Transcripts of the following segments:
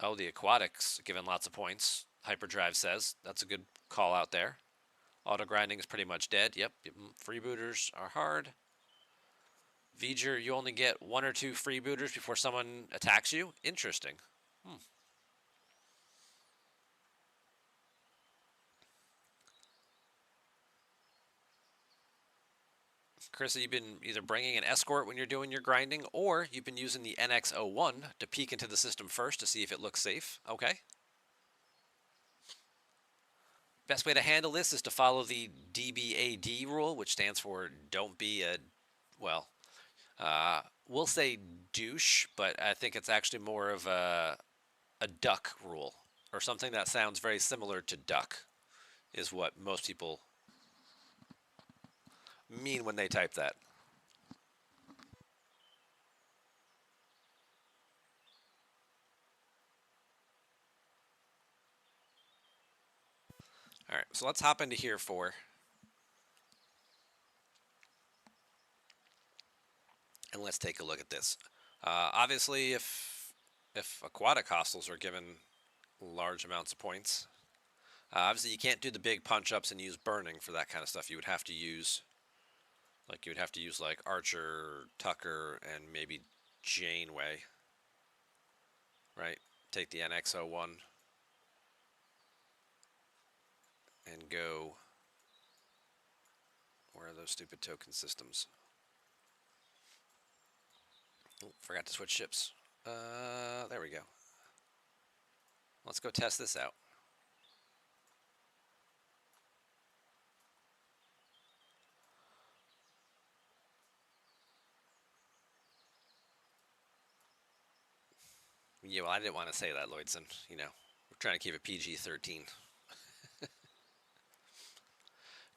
Oh, the aquatics given lots of points. Hyperdrive says that's a good call out there. Auto grinding is pretty much dead. Yep. Freebooters are hard. Voyager, you only get 1 or 2 freebooters before someone attacks you. Interesting. Chris, you've been either bringing an escort when you're doing your grinding, or you've been using the NX01 to peek into the system first to see if it looks safe. Okay. Best way to handle this is to follow the DBAD rule, which stands for don't be a, well, we'll say douche, but I think it's actually more of a duck rule, or something that sounds very similar to duck, is what most people mean when they type that. All right, so let's hop into here and let's take a look at this. Obviously, if aquatic hostiles are given large amounts of points, obviously you can't do the big punch-ups and use burning for that kind of stuff. You would have to use, like Archer, Tucker, and maybe Janeway, right? Take the NX01 and go. Where are those stupid token systems? Oh, forgot to switch ships. There we go. Let's go test this out. Yeah, well, I didn't want to say that, Lloydson. You know, we're trying to keep it PG-13.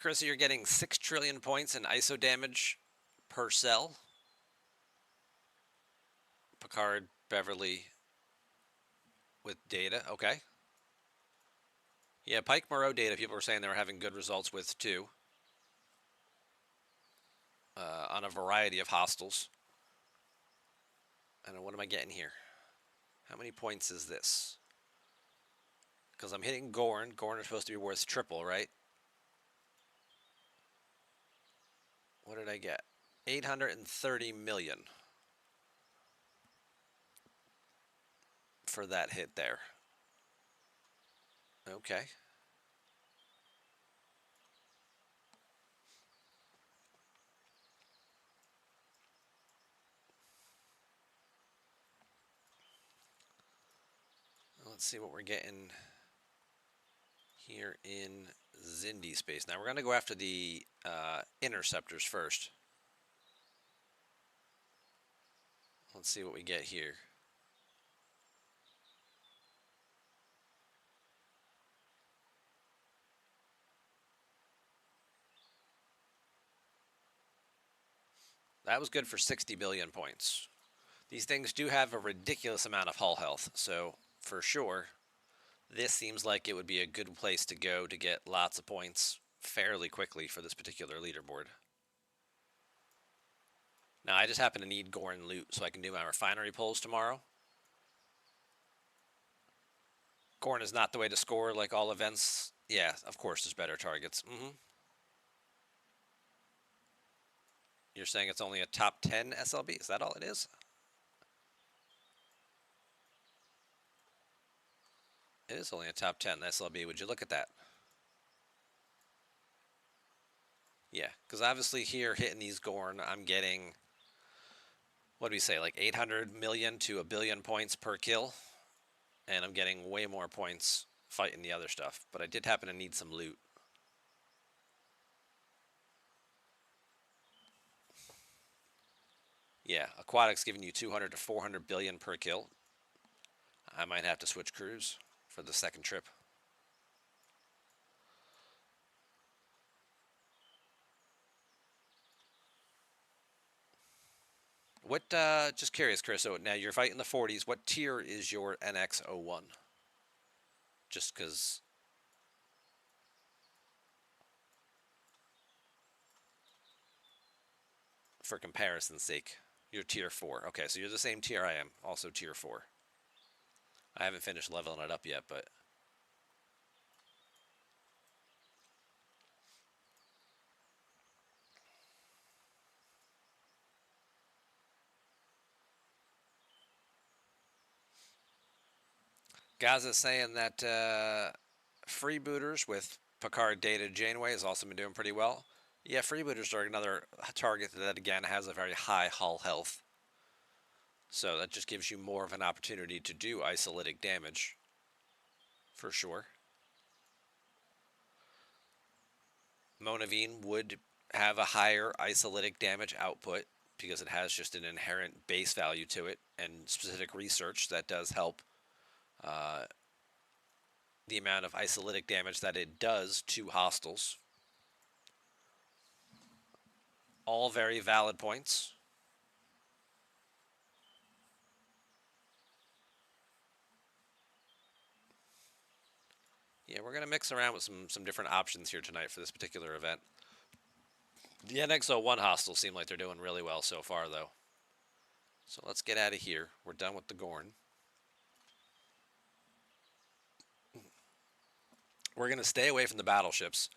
Chris, you're getting 6 trillion points in ISO damage per cell. Picard, Beverly with data. Okay. Yeah, Pike Moreau data, people were saying they were having good results with too. On a variety of hostiles. I don't know, what am I getting here? How many points is this? Because I'm hitting Gorn. Gorn is supposed to be worth triple, right? What did I get? 830 million for that hit there. Okay. Let's see what we're getting here in Xindi space. Now we're going to go after the interceptors first. Let's see what we get here. That was good for 60 billion points. These things do have a ridiculous amount of hull health, so for sure, this seems like it would be a good place to go to get lots of points fairly quickly for this particular leaderboard. Now, I just happen to need Gorn loot so I can do my refinery pulls tomorrow. Gorn is not the way to score like all events. Yeah, of course there's better targets. You're saying it's only a top 10 SLB? Is that all it is? It is only a top 10 SLB. Would you look at that? Yeah, because obviously here hitting these Gorn, I'm getting, what do we say, like 800 million to 1 billion points per kill. And I'm getting way more points fighting the other stuff. But I did happen to need some loot. Yeah, aquatics giving you 200 to 400 billion per kill. I might have to switch crews for the second trip. What, just curious, Chris, so now you're fighting the 40s. What tier is your NX01? Just because... for comparison's sake, you're tier 4. Okay, so you're the same tier I am, also tier 4. I haven't finished leveling it up yet, but Gaza's saying that freebooters with Picard Data Janeway has also been doing pretty well. Yeah, freebooters are another target that again has a very high hull health. So that just gives you more of an opportunity to do isolytic damage. For sure. Monaveen would have a higher isolytic damage output because it has just an inherent base value to it, and specific research that does help the amount of isolytic damage that it does to hostiles. All very valid points. Yeah, we're going to mix around with some different options here tonight for this particular event. The NX-01 hostiles seem like they're doing really well so far, though. So let's get out of here. We're done with the Gorn. We're going to stay away from the battleships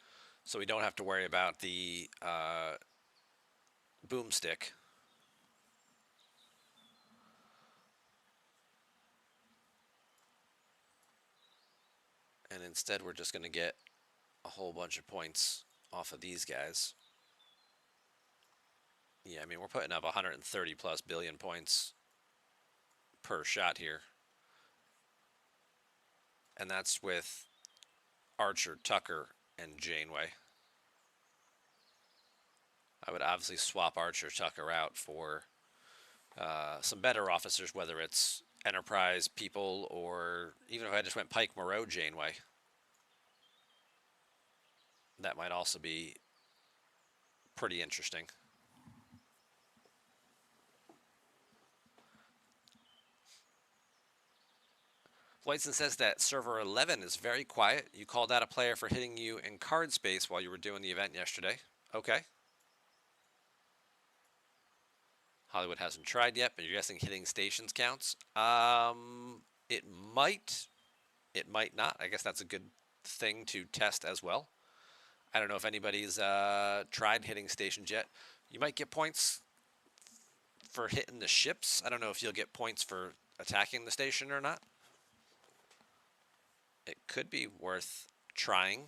so we don't have to worry about the boomstick. And instead we're just going to get a whole bunch of points off of these guys. Yeah, I mean, we're putting up 130 plus billion points per shot here. And that's with Archer, Tucker, and Janeway. I would obviously swap Archer, Tucker out for some better officers, whether it's Enterprise people or even if I just went Pike, Moreau, Janeway. That might also be pretty interesting. Whiteson says that server 11 is very quiet. You called out a player for hitting you in card space while you were doing the event yesterday. Okay. Hollywood hasn't tried yet, but you're guessing hitting stations counts? It might. It might not. I guess that's a good thing to test as well. I don't know if anybody's tried hitting stations yet. You might get points for hitting the ships. I don't know if you'll get points for attacking the station or not. It could be worth trying.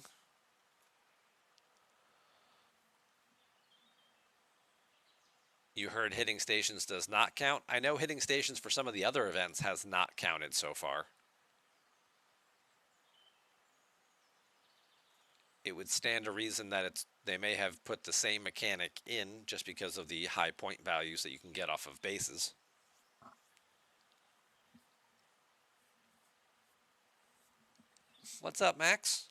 You heard hitting stations does not count. I know hitting stations for some of the other events has not counted so far. It would stand to reason that they may have put the same mechanic in just because of the high point values that you can get off of bases. What's up, Max?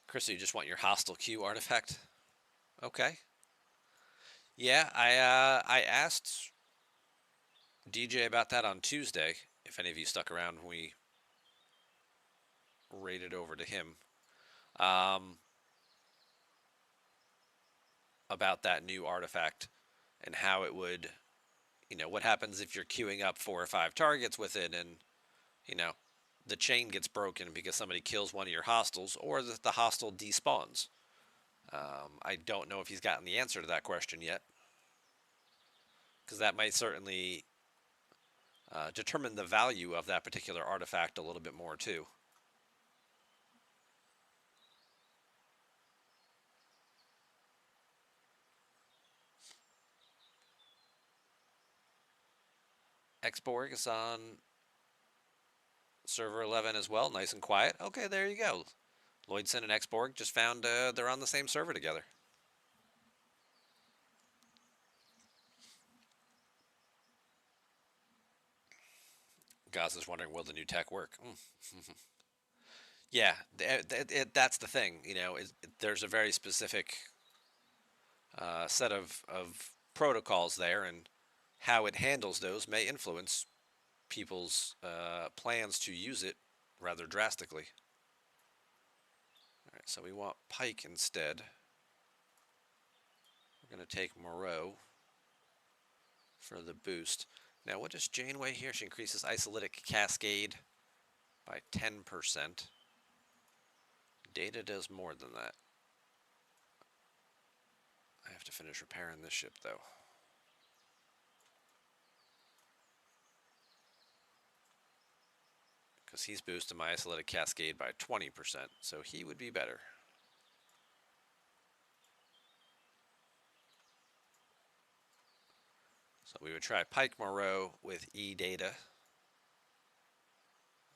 Chris, you just want your hostile Q artifact? Okay. Yeah, I asked DJ about that on Tuesday. If any of you stuck around when we raided over to him, about that new artifact and how it would, what happens if you're queuing up 4 or 5 targets with it, and the chain gets broken because somebody kills one of your hostiles, or the hostile despawns. I don't know if he's gotten the answer to that question yet, because that might certainly determine the value of that particular artifact a little bit more too. Xborg is on server 11 as well, nice and quiet. Okay, there you go. Lloydson and Xborg just found they're on the same server together. Gaz is wondering, will the new tech work? Yeah, that's the thing. There's a very specific set of protocols there, and how it handles those may influence people's plans to use it rather drastically. All right, so we want Pike instead. We're We're going to take Moreau for the boost. Now, what does Janeway here? She increases Isolytic Cascade by 10%. Data does more than that. I have to finish repairing this ship, though. Because he's boosting my Isolytic Cascade by 20%, so he would be better. So we would try Pike Moreau with E data.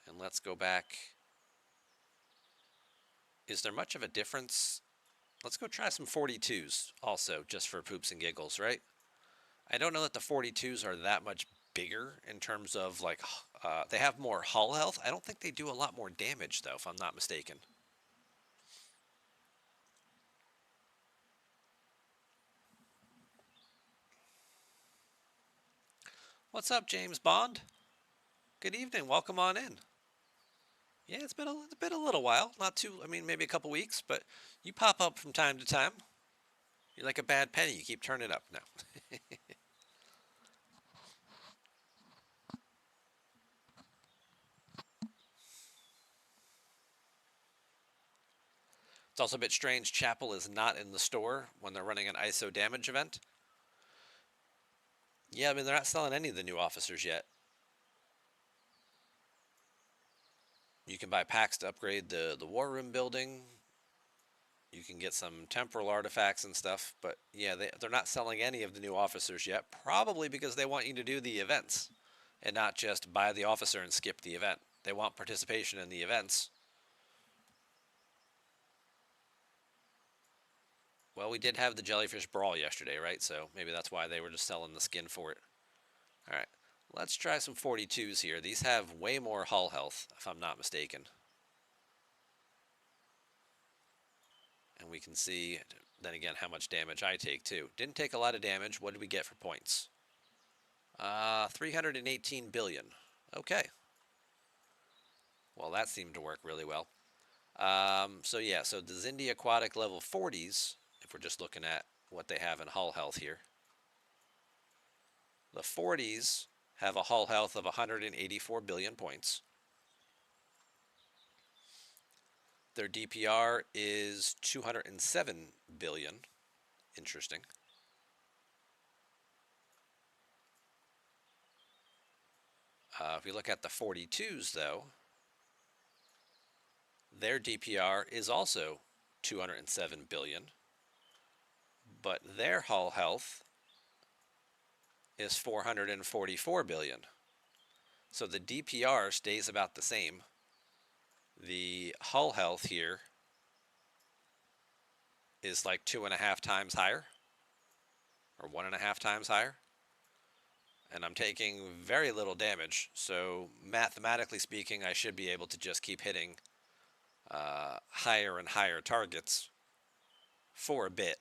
And let's go back. Is there much of a difference? Let's go try some 42s also, just for poops and giggles, right? I don't know that the 42s are that much bigger in terms of, like, they have more hull health. I don't think they do a lot more damage, though, if I'm not mistaken. What's up, James Bond? Good evening. Welcome on in. Yeah, it's been a little while. Not too, I mean, maybe a couple weeks, but you pop up from time to time. You're like a bad penny. You keep turning up now. It's also a bit strange. Chapel is not in the store when they're running an ISO damage event. Yeah, I mean, they're not selling any of the new officers yet. You can buy packs to upgrade the war room building. You can get some temporal artifacts and stuff. But yeah, they're not selling any of the new officers yet. Probably because they want you to do the events and not just buy the officer and skip the event. They want participation in the events. Well, we did have the Jellyfish Brawl yesterday, right? So maybe that's why they were just selling the skin for it. All right, let's try some 42s here. These have way more hull health, if I'm not mistaken. And we can see, then again, how much damage I take, too. Didn't take a lot of damage. What did we get for points? 318 billion. Okay. Well, that seemed to work really well. So yeah, so the Xindi Aquatic level 40s, if we're just looking at what they have in hull health here. The 40s have a hull health of 184 billion points. Their DPR is 207 billion. Interesting. If we look at the 42s, though, their DPR is also 207 billion, but their hull health is 444 billion. So the DPR stays about the same. The hull health here is like 2.5 times higher, or 1.5 times higher. And I'm taking very little damage, so mathematically speaking, I should be able to just keep hitting higher and higher targets for a bit,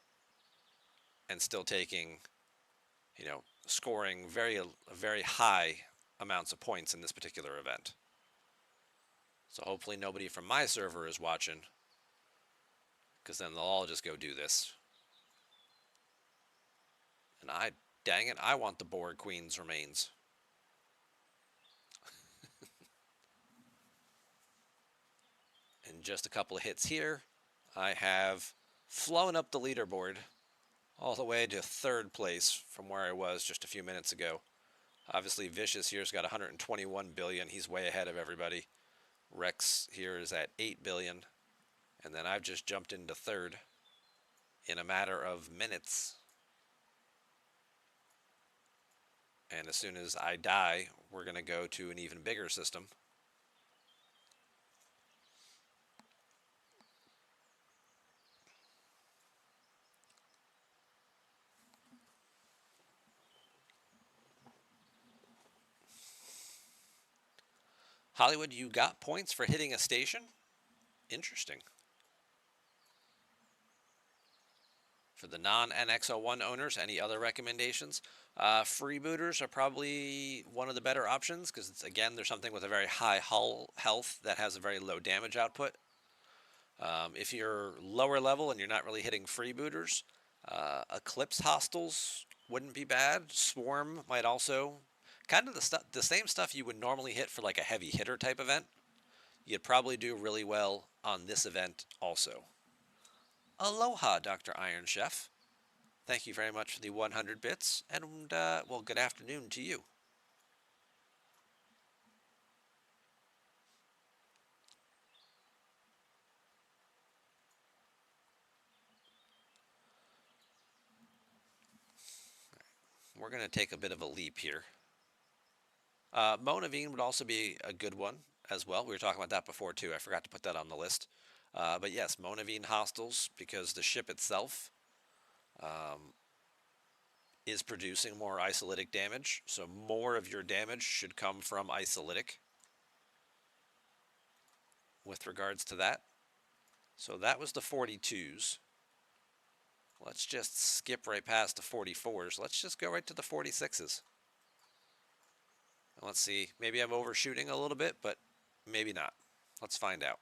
and still taking, you know, scoring very high amounts of points in this particular event. So hopefully nobody from my server is watching, because then they'll all just go do this. And dang it, I want the Borg Queen's remains. In just a couple of hits here, I have flown up the leaderboard all the way to 3rd place from where I was just a few minutes ago. Obviously, Vicious here's got 121 billion. He's way ahead of everybody. Rex here is at 8 billion. And then I've just jumped into 3rd in a matter of minutes. And as soon as I die, we're going to go to an even bigger system. Hollywood, you got points for hitting a station? Interesting. For the non-NX01 owners, any other recommendations? Freebooters are probably one of the better options, because again, there's something with a very high hull health that has a very low damage output. If you're lower level and you're not really hitting freebooters, Eclipse hostiles wouldn't be bad. Swarm might also. Kind of the same stuff you would normally hit for like a heavy hitter type event. You'd probably do really well on this event also. Aloha, Dr. Iron Chef. Thank you very much for the 100 bits, and well, good afternoon to you. We're going to take a bit of a leap here. Monaveen would also be a good one as well. We were talking about that before too. I forgot to put that on the list. But yes, Monaveen hostiles, because the ship itself um, is producing more isolytic damage. So more of your damage should come from isolytic with regards to that. So that was the 42s. Let's just skip right past the 44s. Let's just go right to the 46s. And let's see. Maybe I'm overshooting a little bit, but maybe not. Let's find out.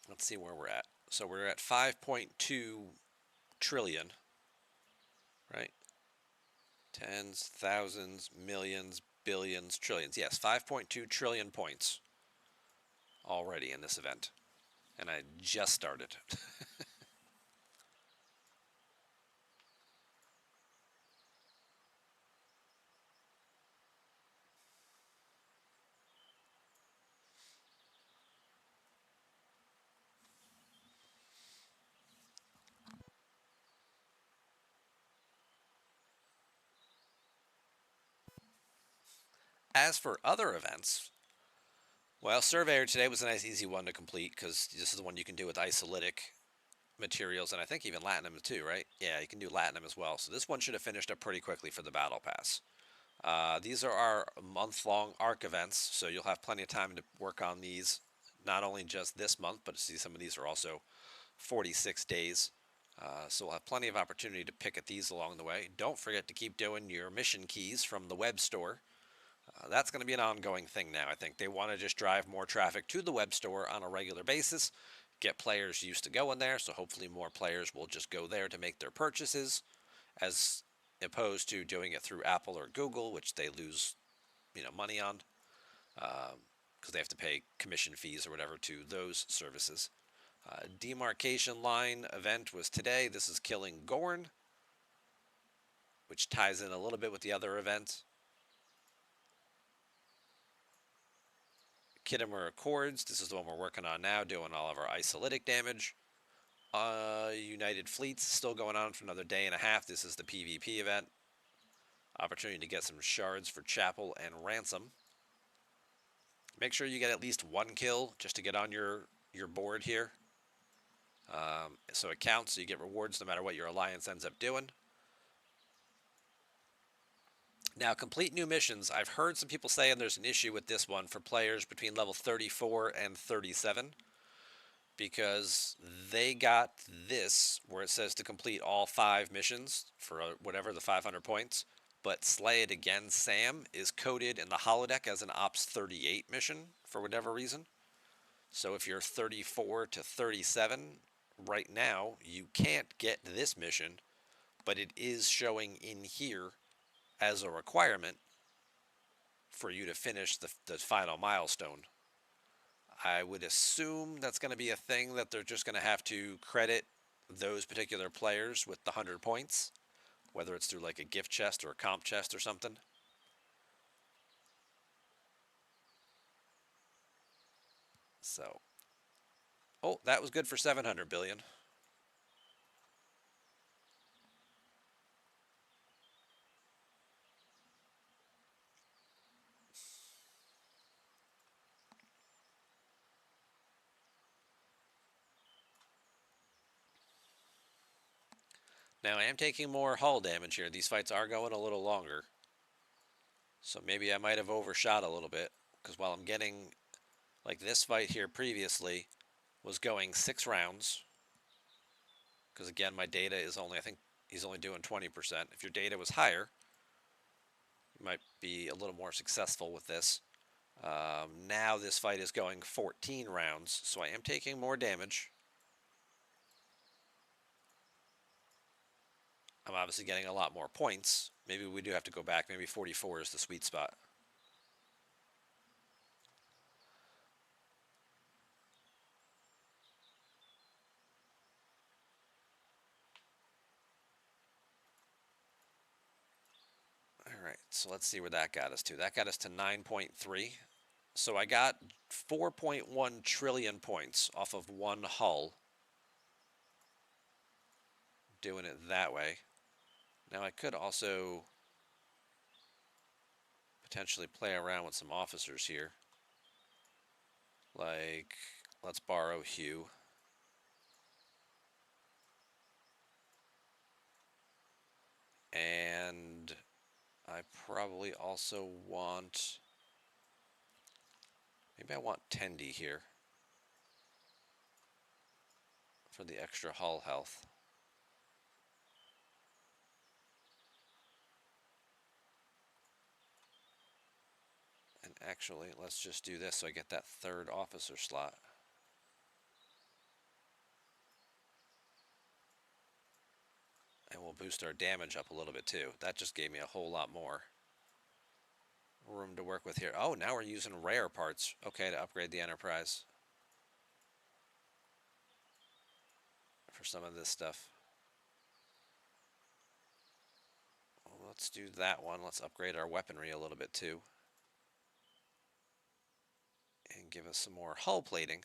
Let's see where we're at. So we're at 5.2 trillion, right? Tens, thousands, millions, billions, trillions. Yes, 5.2 trillion points already in this event. And I just started. As for other events, well, Surveyor today was a nice easy one to complete because this is the one you can do with isolytic materials, and I think even Latinum too, right? Yeah, you can do Latinum as well. So this one should have finished up pretty quickly for the Battle Pass. These are our month-long ARC events, so you'll have plenty of time to work on these, not only just this month, but see some of these are also 46 days. So we'll have plenty of opportunity to pick at these along the way. Don't forget to keep doing your mission keys from the web store. That's going to be an ongoing thing now, I think. They want to just drive more traffic to the web store on a regular basis, get players used to going there, so hopefully more players will just go there to make their purchases, as opposed to doing it through Apple or Google, which they lose, money on, because they have to pay commission fees or whatever to those services. Demarcation line event was today. This is killing Gorn, which ties in a little bit with the other event. Khitomer Accords, this is the one we're working on now, doing all of our isolytic damage. United Fleets still going on for another day and a half. This is the PvP event. Opportunity to get some shards for Chapel and Ransom. Make sure you get at least one kill just to get on your board here. So it counts, so you get rewards no matter what your alliance ends up doing. Now, complete new missions. I've heard some people saying there's an issue with this one for players between level 34 and 37, because they got this where it says to complete all 5 missions for whatever the 500 points, but Slay It Again Sam is coded in the holodeck as an Ops 38 mission for whatever reason. So if you're 34 to 37 right now, you can't get this mission, but it is showing in here as a requirement for you to finish the final milestone. I would assume that's going to be a thing that they're just going to have to credit those particular players with the 100 points, whether it's through like a gift chest or a comp chest or something. So, oh, that was good for 700 billion. Now, I am taking more hull damage here. These fights are going a little longer. So maybe I might have overshot a little bit, because while I'm getting, like this fight here previously was going 6 rounds, because again, my data is only, I think he's only doing 20%. If your data was higher, you might be a little more successful with this. Now this fight is going 14 rounds, so I am taking more damage. I'm obviously getting a lot more points. Maybe we do have to go back. Maybe 44 is the sweet spot. All right, so let's see where that got us to. That got us to 9.3. So I got 4.1 trillion points off of one hull. Doing it that way. Now I could also potentially play around with some officers here. Like, let's borrow Hugh. And I probably also want, maybe I want Tendy here for the extra hull health. And actually, let's just do this so I get that third officer slot. And we'll boost our damage up a little bit too. That just gave me a whole lot more room to work with here. Oh, now we're using rare parts. Okay, to upgrade the Enterprise for some of this stuff. Well, let's do that one. Let's upgrade our weaponry a little bit too. And give us some more hull plating.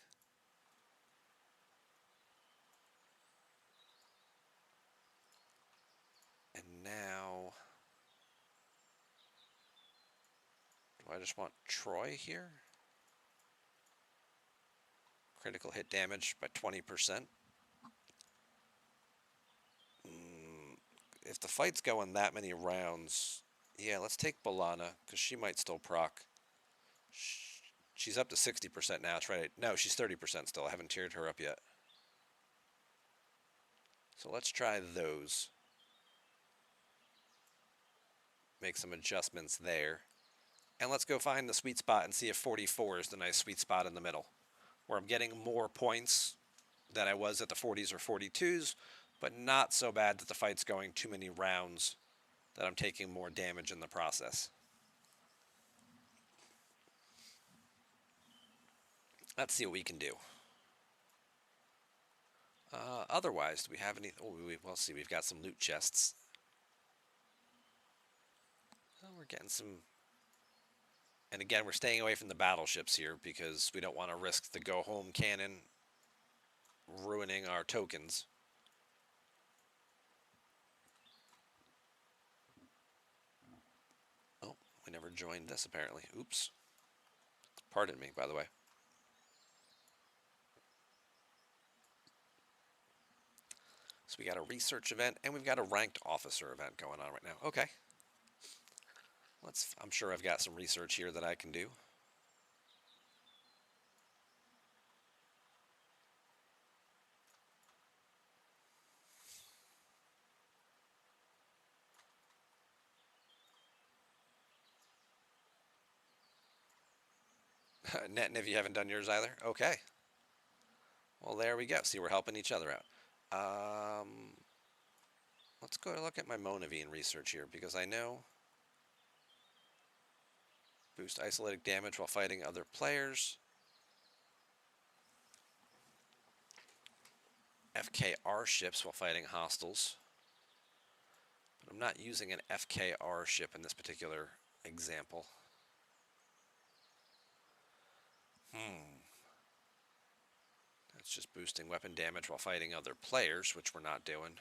And now, do I just want Troy here? Critical hit damage by 20%. If the fight's going that many rounds, yeah, let's take Balana, because she might still proc. She's up to 60% now. Try to, no, she's 30% still. I haven't tiered her up yet. So let's try those. Make some adjustments there. And let's go find the sweet spot and see if 44 is the nice sweet spot in the middle, where I'm getting more points than I was at the 40s or 42s, but not so bad that the fight's going too many rounds that I'm taking more damage in the process. Let's see what we can do. Otherwise, do we have any? Oh, we'll see. We've got some loot chests. Oh, we're getting some. And again, we're staying away from the battleships here because we don't want to risk the go-home cannon ruining our tokens. Oh, we never joined this apparently. Oops. Pardon me, by the way. So we got a research event and we've got a ranked officer event going on right now. Okay. I'm sure I've got some research here that I can do. Net, and if you haven't done yours either, okay. Well, there we go. See, we're helping each other out. Let's go look at my Monaveen research here because I know boost isolated damage while fighting other players. FKR ships while fighting hostiles. But I'm not using an FKR ship in this particular example. That's just boosting weapon damage while fighting other players, which we're not doing.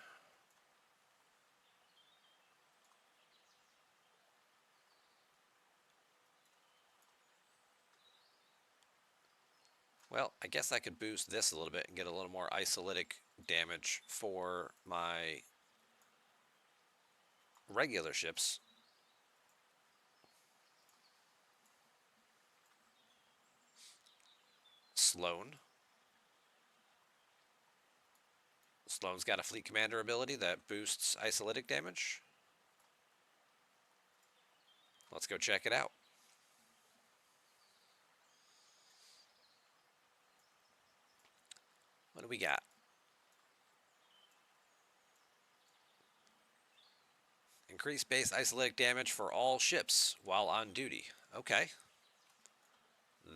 Well, I guess I could boost this a little bit and get a little more isolitic damage for my regular ships. Sloan. Sloan's got a fleet commander ability that boosts isolitic damage. Let's go check it out. What do we got? Increase base isolatic damage for all ships while on duty. Okay.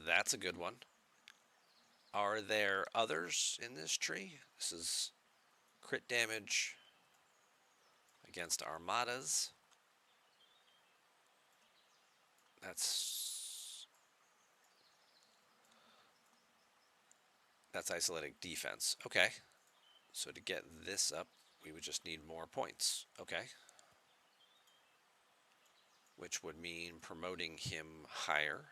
That's a good one. Are there others in this tree? This is crit damage against armadas. That's isolatic defense. Okay. So to get this up, we would just need more points. Okay. Which would mean promoting him higher.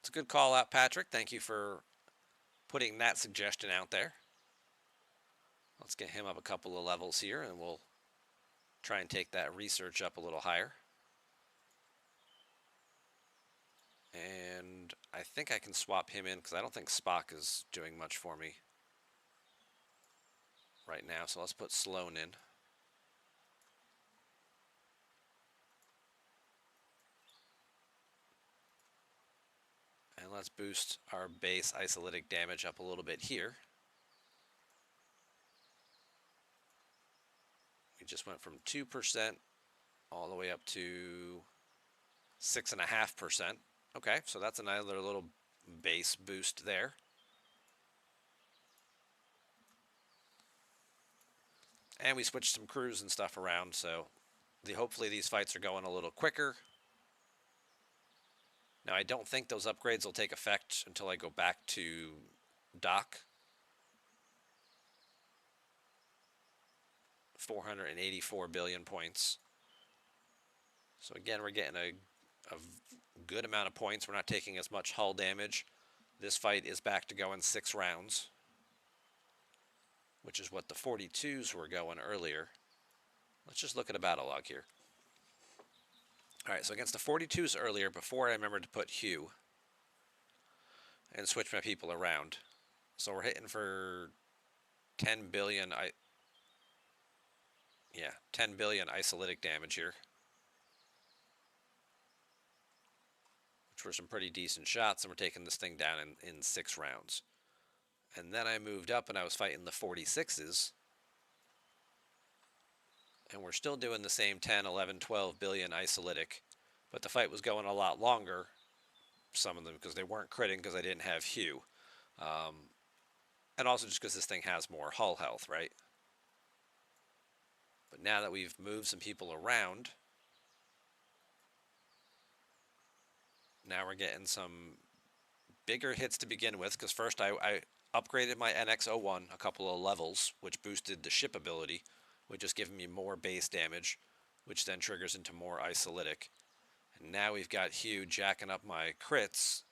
It's a good call out, Patrick. Thank you for putting that suggestion out there. Let's get him up a couple of levels here, and we'll try and take that research up a little higher. And I think I can swap him in because I don't think Spock is doing much for me right now. So let's put Sloan in. And let's boost our base isolatic damage up a little bit here. We just went from 2% all the way up to 6.5%. Okay, so that's another little base boost there. And we switched some crews and stuff around, so hopefully these fights are going a little quicker. Now, I don't think those upgrades will take effect until I go back to dock. 484 billion points. So again, we're getting a good amount of points. We're not taking as much hull damage. This fight is back to going 6 rounds, which is what the 42s were going earlier. Let's just look at a battle log here. All right, so against the 42s earlier, before I remembered to put Hugh and switch my people around. So we're hitting for 10 billion, 10 billion isolitic damage here, which were some pretty decent shots, and we're taking this thing down in 6 rounds. And then I moved up and I was fighting the 46s. And we're still doing the same 10, 11, 12 billion isolitic. But the fight was going a lot longer, some of them, because they weren't critting because I didn't have Hugh. And also just because this thing has more hull health, right? But now that we've moved some people around, now we're getting some bigger hits to begin with, because first I upgraded my NX-01 a couple of levels, which boosted the ship ability, which is giving me more base damage, which then triggers into more isolitic. And now we've got Hugh jacking up my crits,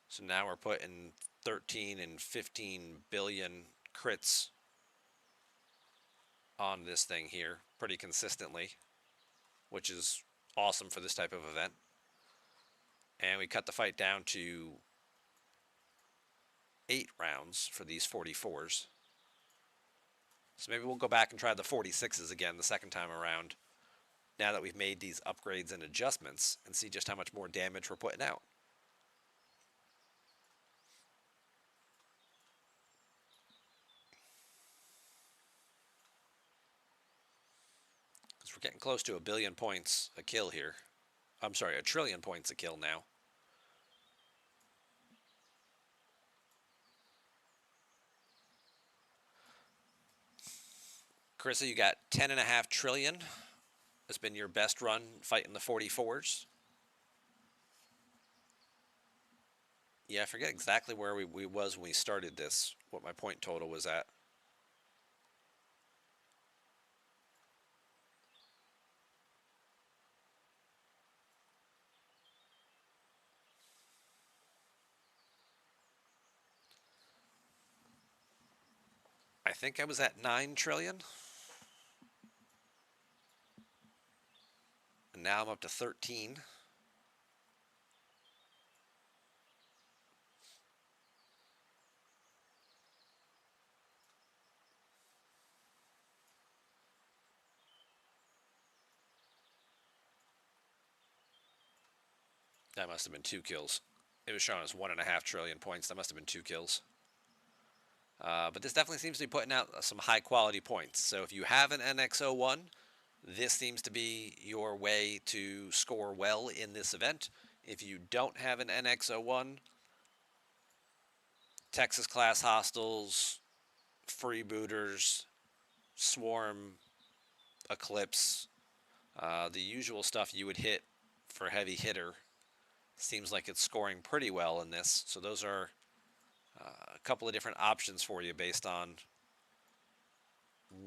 so now we're putting 13 and 15 billion crits on this thing here pretty consistently, which is awesome for this type of event. And we cut the fight down to 8 rounds for these 44s. So maybe we'll go back and try the 46s again the second time around, now that we've made these upgrades and adjustments, and see just how much more damage we're putting out. Because we're getting close to 1 billion points a kill here. I'm sorry, 1 trillion points a kill now. Carissa, you got 10.5 trillion. It's been your best run fighting the 44s. Yeah, I forget exactly where we was when we started this, what my point total was at. I think I was at 9 trillion. And now I'm up to 13. That must have been 2 kills. It was showing us 1.5 trillion points. That must have been 2 kills. But this definitely seems to be putting out some high quality points. So if you have an NX-01, this seems to be your way to score well in this event. If you don't have an NX-01, Texas class hostiles, freebooters, swarm, eclipse, the usual stuff you would hit for heavy hitter, seems like it's scoring pretty well in this. So those are a couple of different options for you based on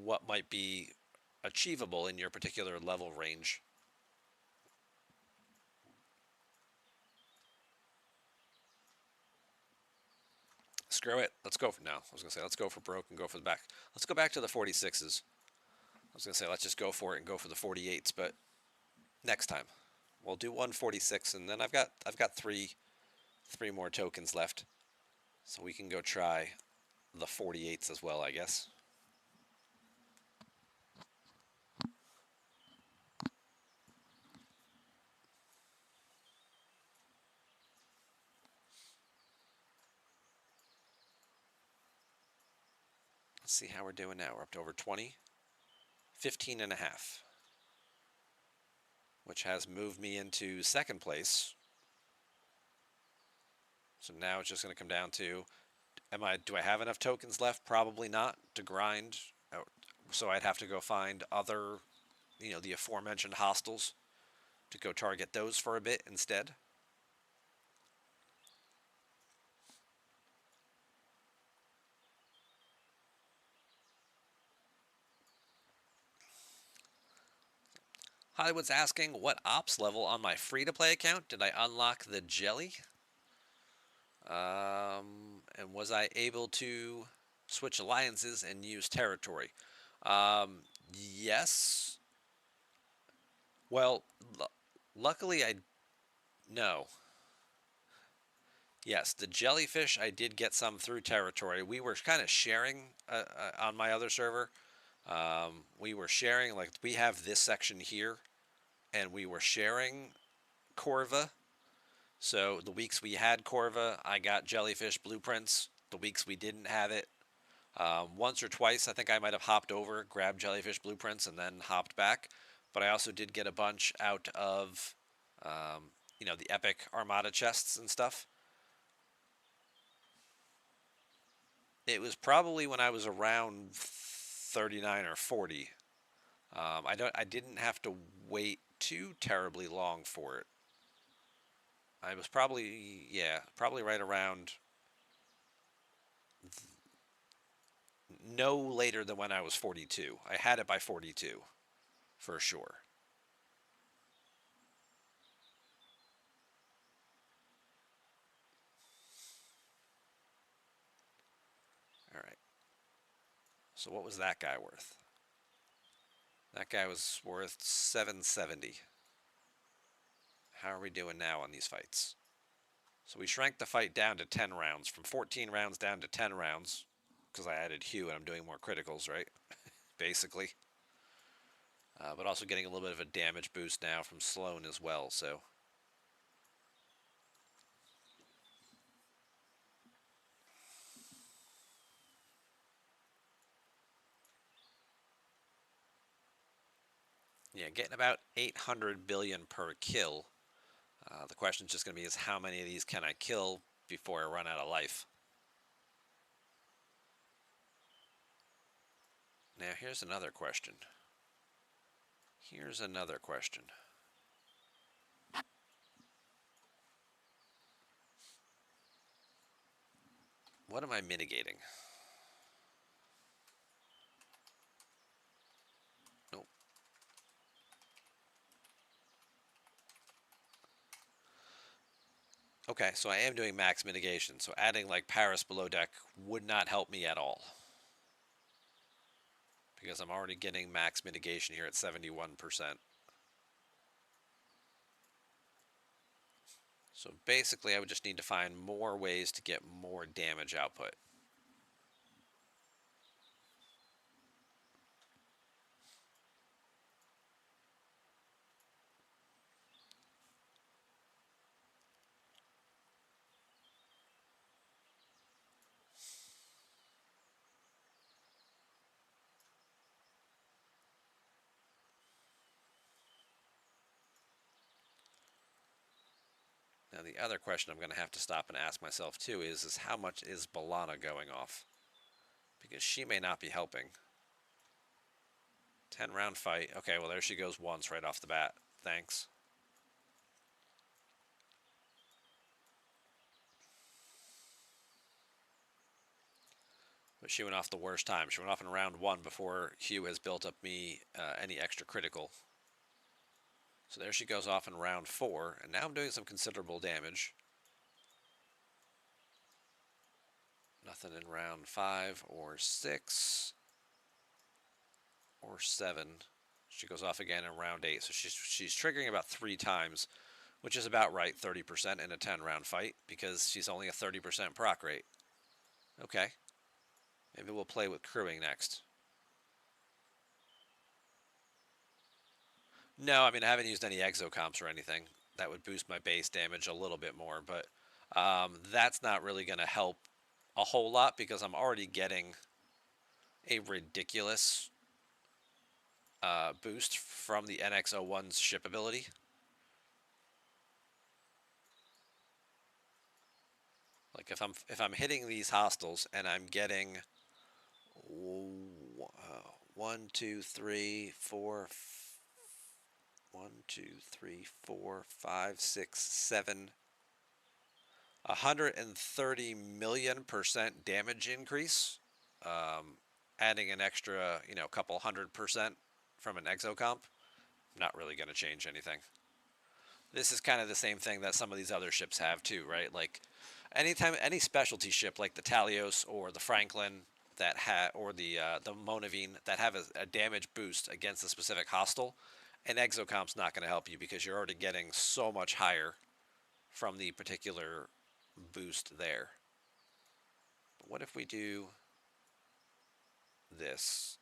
what might be achievable in your particular level range. Screw it. Let's go for now. I was going to say, let's go for broke and go for the back. Let's go back to the 46s. I was going to say, let's just go for it and go for the 48s, but next time. We'll do 146, and then I've got three more tokens left. So we can go try the 48s as well, I guess. Let's see how we're doing now. We're up to over 20. 15 and a half. Which has moved me into second place. So now it's just going to come down to, do I have enough tokens left? Probably not to grind. So I'd have to go find other, the aforementioned hostiles to go target those for a bit instead. Hollywood's asking, what ops level on my free-to-play account did I unlock the jelly? And was I able to switch alliances and use territory? Yes. Well, luckily no. Yes, the jellyfish, I did get some through territory. We were kind of sharing on my other server. We were sharing, like, we have this section here, and we were sharing Corva. So the weeks we had Corva, I got jellyfish blueprints. The weeks we didn't have it, once or twice, I think I might have hopped over, grabbed jellyfish blueprints, and then hopped back. But I also did get a bunch out of, the epic Armada chests and stuff. It was probably when I was around 39 or 40. I didn't have to wait too terribly long for it. I was probably right around no later than when I was 42. I had it by 42, for sure. All right. So what was that guy worth? That guy was worth 770. How are we doing now on these fights? So we shrank the fight down to 10 rounds, from 14 rounds down to 10 rounds, because I added Hue and I'm doing more criticals, right? Basically. But also getting a little bit of a damage boost now from Sloan as well, so. Yeah, getting about 800 billion per kill. The question is just going to be is how many of these can I kill before I run out of life? Now here's another question. What am I mitigating? Nope. Okay, so I am doing max mitigation, so adding like Paris below deck would not help me at all. Because I'm already getting max mitigation here at 71%. So basically I would just need to find more ways to get more damage output. Now the other question I'm going to have to stop and ask myself too is how much is Balana going off? Because she may not be helping. 10 round fight. Okay, well there she goes once right off the bat. Thanks. But she went off the worst time. She went off in round 1 before Hugh has built up me any extra critical. So there she goes off in round 4, and now I'm doing some considerable damage. Nothing in round 5 or 6 or 7. She goes off again in round 8. So she's triggering about 3 times, which is about right, 30% in a 10 round fight, because she's only a 30% proc rate. Okay. Maybe we'll play with crewing next. No, I mean, I haven't used any exocomps or anything. That would boost my base damage a little bit more, but that's not really going to help a whole lot because I'm already getting a ridiculous boost from the NX-01's ship ability. Like if I'm hitting these hostiles and I'm getting 1, 2, 3, 4, 1, 2, 3, 4, 5, 6, 7, 130 million% damage increase, adding an extra, couple 100% from an exocomp, not really going to change anything. This is kind of the same thing that some of these other ships have too, right? Like anytime any specialty ship like the Talios or the Franklin or the Monaveen that have a damage boost against a specific hostile, an exocomp's not going to help you because you're already getting so much higher from the particular boost there. But what if we do this?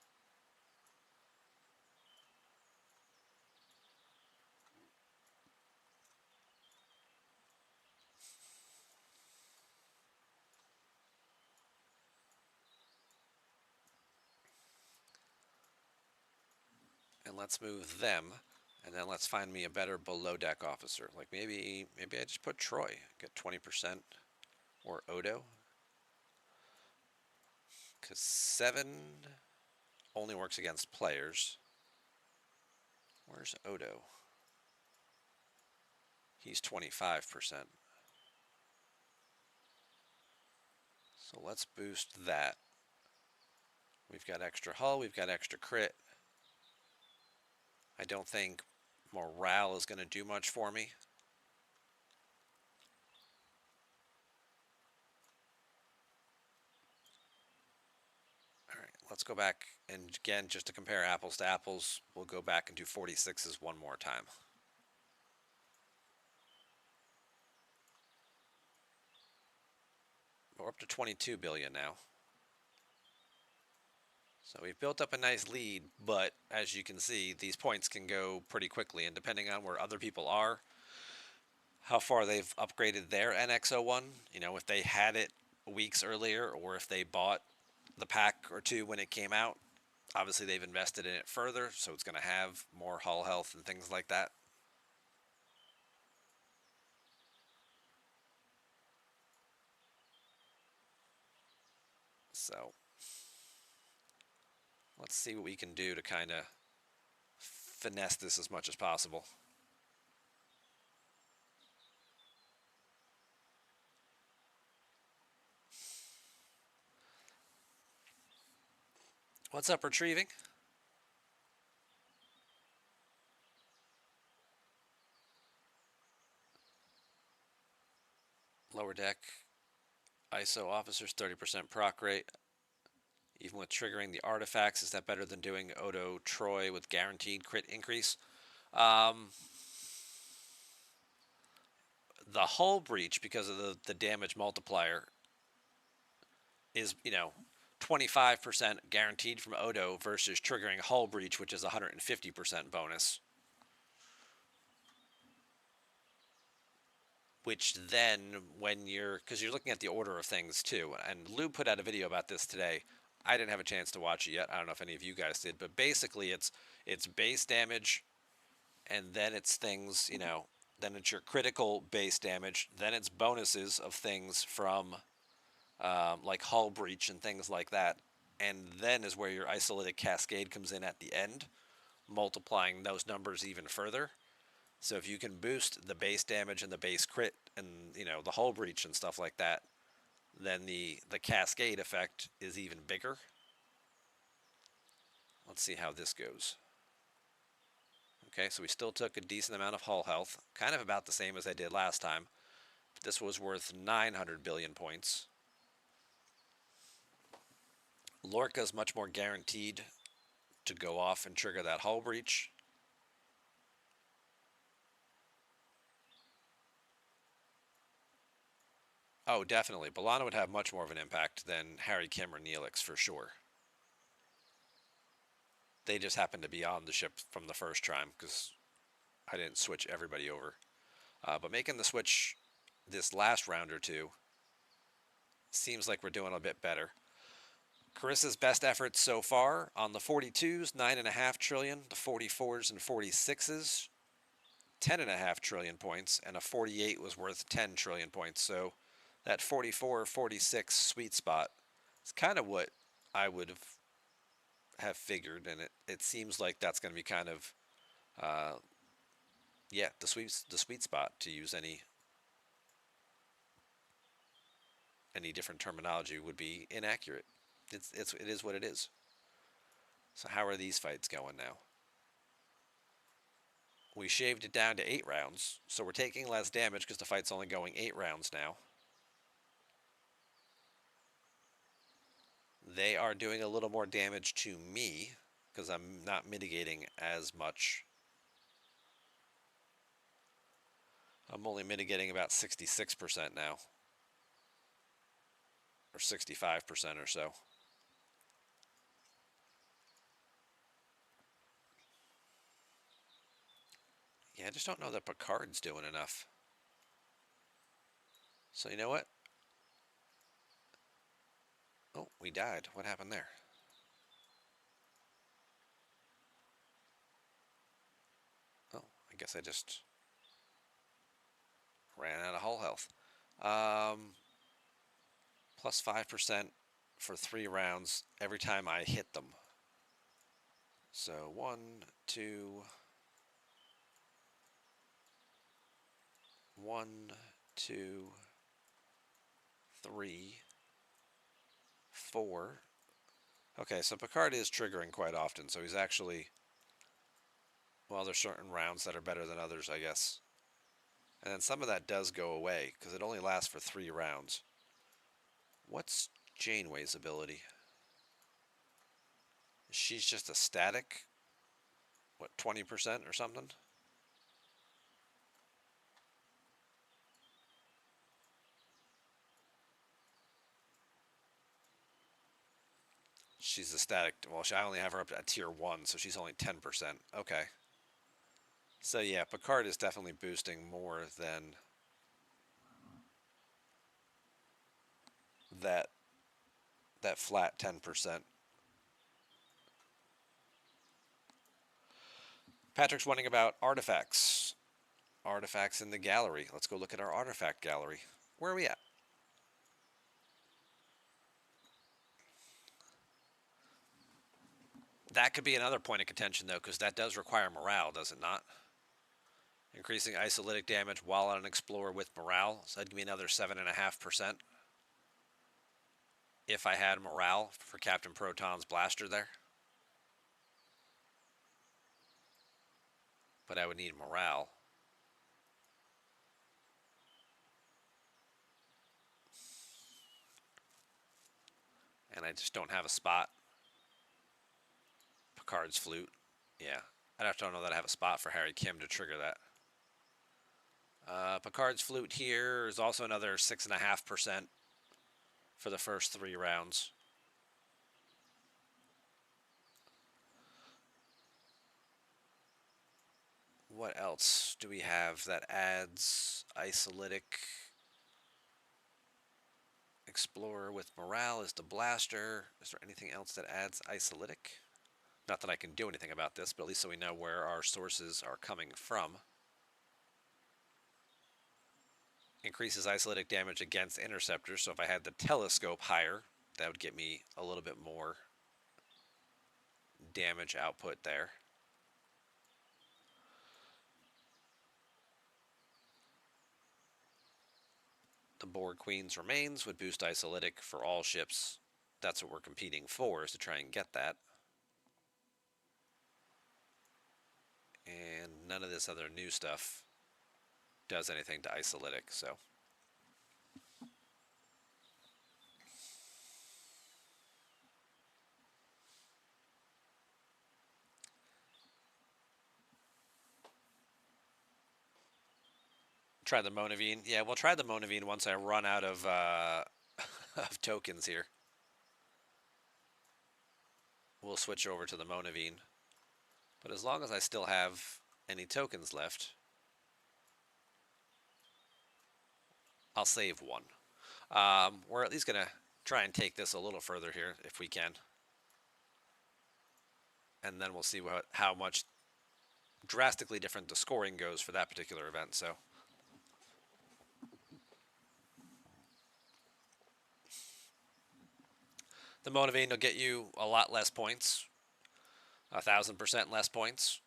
And let's move them, and then let's find me a better below deck officer. Like maybe I just put Troy, get 20%, or Odo. Because 7 only works against players. Where's Odo? He's 25%. So let's boost that. We've got extra hull, we've got extra crit. I don't think morale is going to do much for me. Alright, let's go back, and again, just to compare apples to apples, we'll go back and do 46s one more time. We're up to 22 billion now. So we've built up a nice lead, but as you can see, these points can go pretty quickly, and depending on where other people are, how far they've upgraded their NX-01, if they had it weeks earlier, or if they bought the pack or 2 when it came out, obviously they've invested in it further, so it's going to have more hull health and things like that. So let's see what we can do to kind of finesse this as much as possible. What's up, retrieving? Lower deck, ISO officers, 30% proc rate. Even with triggering the artifacts, is that better than doing Odo Troy with guaranteed crit increase? The hull breach, because of the damage multiplier, is, 25% guaranteed from Odo versus triggering hull breach, which is 150% bonus. Which then, because you're looking at the order of things too, and Lou put out a video about this today. I didn't have a chance to watch it yet. I don't know if any of you guys did, but basically it's base damage, and then it's things, then it's your critical base damage, then it's bonuses of things from like hull breach and things like that, and then is where your isolytic cascade comes in at the end, multiplying those numbers even further. So if you can boost the base damage and the base crit and the hull breach and stuff like that, then the cascade effect is even bigger. Let's see how this goes. Okay, so we still took a decent amount of hull health, kind of about the same as I did last time. But this was worth 900 billion points. Lorca's much more guaranteed to go off and trigger that hull breach. Oh, definitely. B'Elanna would have much more of an impact than Harry Kim or Neelix for sure. They just happened to be on the ship from the first time because I didn't switch everybody over. But making the switch this last round or two seems like we're doing a bit better. Carissa's best efforts so far on the 42s, 9.5 trillion, the 44s and 46s, 10.5 trillion points, and a 48 was worth 10 trillion points. So that 44, 46 sweet spot is kind of what I would have figured, and it seems like that's going to be kind of, yeah, the sweet spot, to use any different terminology would be inaccurate. It is what it is. So how are these fights going now? We shaved it down to 8 rounds, so we're taking less damage because the fight's only going 8 rounds now. They are doing a little more damage to me because I'm not mitigating as much. I'm only mitigating about 66% now, or 65% or so. Yeah, I just don't know that Picard's doing enough. So you know what? Oh, we died. What happened there? Oh, I guess I just ran out of hull health. Plus 5% for 3 rounds every time I hit them. So 1, 2, 1, 2, 3, 4. Okay, so Picard is triggering quite often, so he's actually, well, there's certain rounds that are better than others, I guess. And then some of that does go away, because it only lasts for 3 rounds. What's Janeway's ability? She's just a static, what, 20% or something? She's a static, well, I only have her up at tier 1, so she's only 10%. Okay. So yeah, Picard is definitely boosting more than that flat 10%. Patrick's wondering about artifacts. Artifacts in the gallery. Let's go look at our artifact gallery. Where are we at? That could be another point of contention, though, because that does require morale, does it not? Increasing isolytic damage while on an explorer with morale. So that'd give me another 7.5%. If I had morale for Captain Proton's blaster there. But I would need morale. And I just don't have a spot. Picard's flute. Yeah. I'd have to know that I have a spot for Harry Kim to trigger that. Picard's flute here is also another 6.5% for the first 3 rounds. What else do we have that adds isolytic? Explorer with morale is the blaster. Is there anything else that adds isolytic? Not that I can do anything about this, but at least so we know where our sources are coming from. increases isolytic damage against interceptors. So if I had the telescope higher, that would get me a little bit more damage output there. The Borg Queen's remains would boost isolytic for all ships. That's what we're competing for, is to try and get that. And none of this other new stuff does anything to isolytic, so. Try the Monaveen. Yeah, we'll try the Monaveen once I run out of, of tokens here. We'll switch over to the Monaveen. But as long as I still have any tokens left, I'll save one. We're at least going to try and take this a little further here if we can. And then we'll see how much drastically different the scoring goes for that particular event. So the Monaveen will get you a lot less points, 1,000% less points.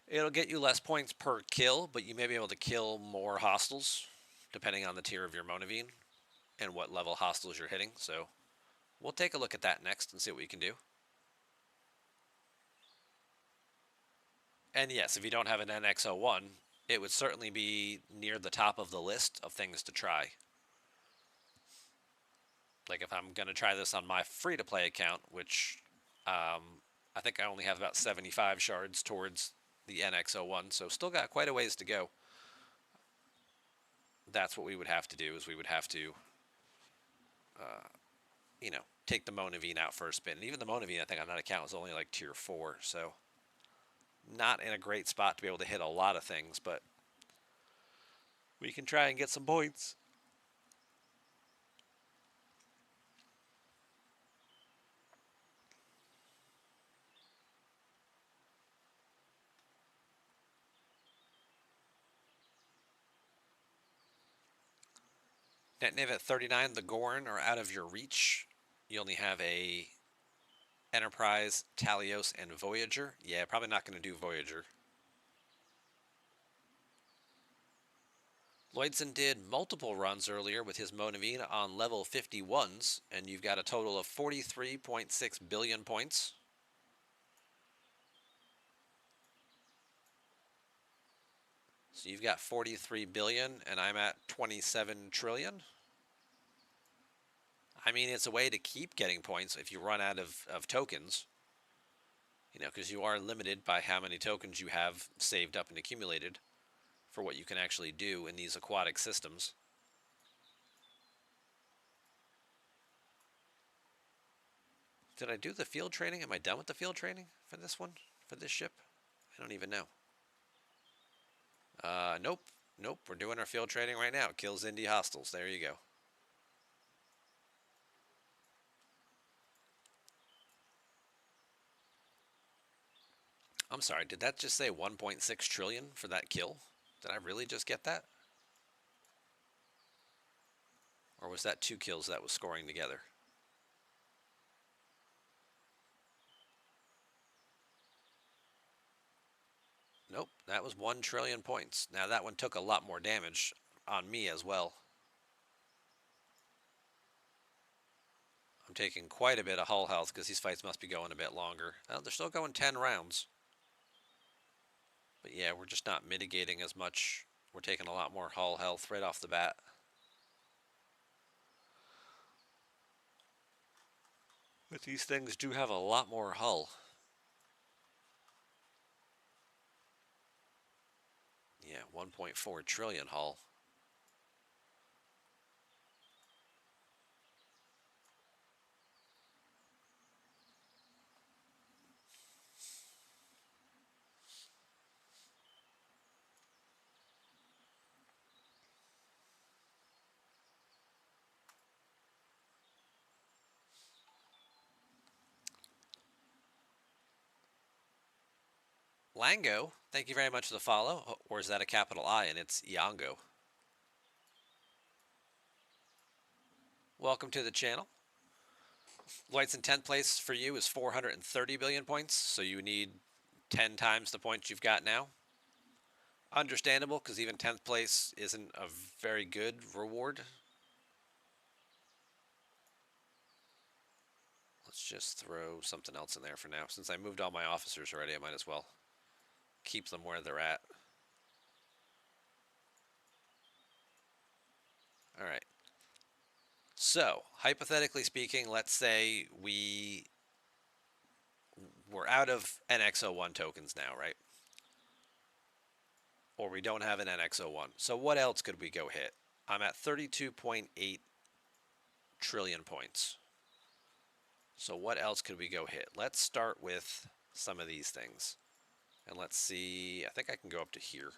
It'll get you less points per kill, but you may be able to kill more hostiles depending on the tier of your Monaveen and what level hostiles you're hitting. So we'll take a look at that next and see what we can do. And yes, if you don't have an NX-01, it would certainly be near the top of the list of things to try. Like if I'm going to try this on my free-to-play account, which I think I only have about 75 shards towards the NX-01, so still got quite a ways to go. That's what we would have to do, is we would have to, you know, take the Monaveen out for a spin. And even the Monaveen, I think on that account, was only like tier 4, so not in a great spot to be able to hit a lot of things, but we can try and get some points. Net Nav at 39, the Gorn are out of your reach. You only have a Enterprise, Talios, and Voyager. Yeah, probably not going to do Voyager. Lloydson did multiple runs earlier with his Monaveen on level 51s, and you've got a total of 43.6 billion points. So you've got 43 billion, and I'm at 27 trillion. I mean, it's a way to keep getting points if you run out of tokens. You know, because you are limited by how many tokens you have saved up and accumulated for what you can actually do in these aquatic systems. Did I do the field training? Am I done with the field training for this one? For this ship? I don't even know. Nope. Nope, we're doing our field training right now. Kills Indie hostiles. There you go. I'm sorry, did that just say 1.6 trillion for that kill? Did I really just get that? Or was that 2 kills that was scoring together? Nope, that was 1 trillion points. Now that one took a lot more damage on me as well. I'm taking quite a bit of hull health because these fights must be going a bit longer. Well, they're still going 10 rounds. But yeah, we're just not mitigating as much. We're taking a lot more hull health right off the bat. But these things do have a lot more hull. Yeah, 1.4 trillion hull. Lango, thank you very much for the follow. Oh, or is that a capital I and it's Yango? Welcome to the channel. White's in 10th place for you is 430 billion points, so you need 10 times the points you've got now. Understandable, because even 10th place isn't a very good reward. Let's just throw something else in there for now. Since I moved all my officers already, I might as well keep them where they're at. All right. So, hypothetically speaking, let's say we're out of NX01 tokens now, right? Or we don't have an NX01. So what else could we go hit? I'm at 32.8 trillion points. So what else could we go hit? Let's start with some of these things. And let's see, I think I can go up to here.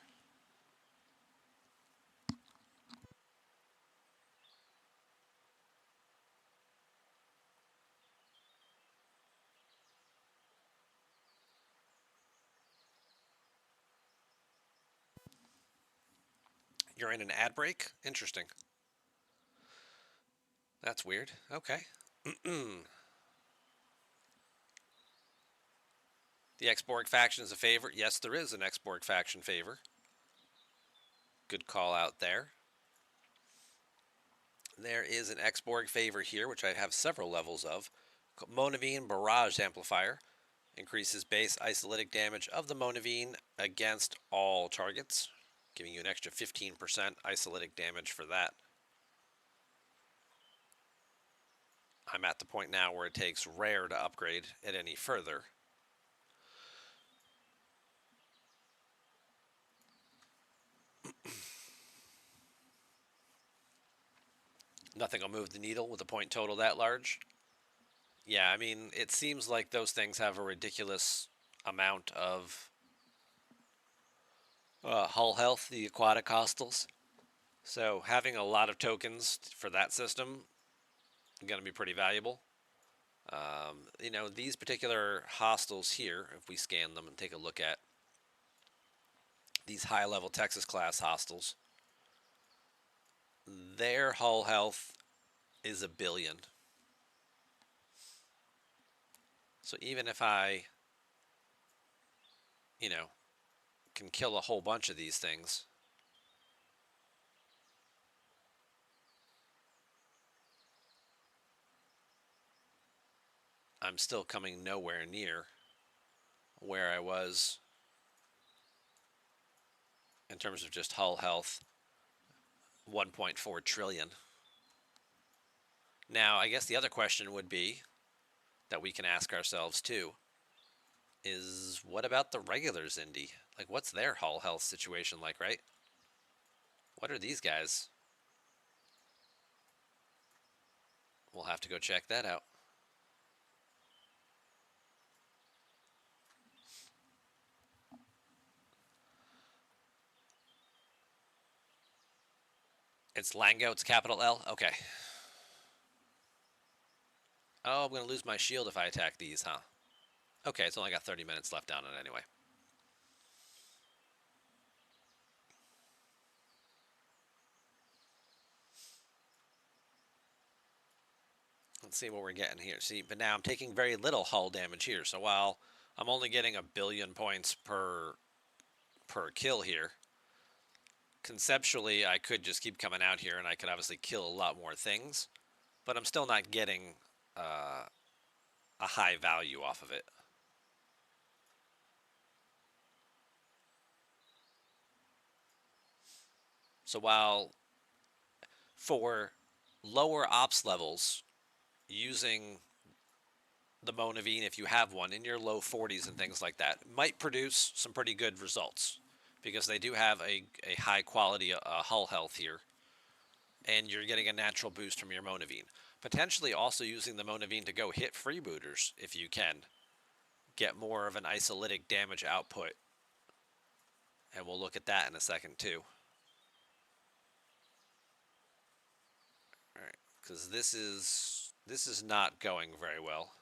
You're in an ad break? Interesting. That's weird. Okay. The Xborg faction is a favorite. Yes, there is an Xborg faction favor. Good call out there. There is an Xborg favor here, which I have several levels of. Monaveen Barrage Amplifier. Increases base isolytic damage of the Monaveen against all targets, giving you an extra 15% isolytic damage for that. I'm at the point now where it takes rare to upgrade it any further. Nothing will move the needle with a point total that large. Yeah, I mean, it seems like those things have a ridiculous amount of hull health, the aquatic hostiles. So having a lot of tokens for that system is going to be pretty valuable. You know, these particular hostiles here, if we scan them and take a look at these high-level Texas class hostiles, their hull health is 1 billion. So even if I, you know, can kill a whole bunch of these things, I'm still coming nowhere near where I was in terms of just hull health, 1.4 trillion. Now, I guess the other question would be that we can ask ourselves too is what about the regulars, Indy? Like, what's their hull health situation like, right? What are these guys? We'll have to go check that out. It's Lango, it's capital L? Okay. Oh, I'm going to lose my shield if I attack these, huh? Okay, it's only got 30 minutes left on it anyway. Let's see what we're getting here. See, but now I'm taking very little hull damage here. So while I'm only getting 1 billion points per kill here, conceptually I could just keep coming out here and I could obviously kill a lot more things, but I'm still not getting a high value off of it. So while for lower ops levels, using the Monaveen, if you have one, in your low 40s and things like that, might produce some pretty good results because they do have a high quality hull health here, and you're getting a natural boost from your Monaveen. Potentially also using the Monaveen to go hit freebooters if you can. Get more of an isolytic damage output. And we'll look at that in a second too. Alright, because this is not going very well.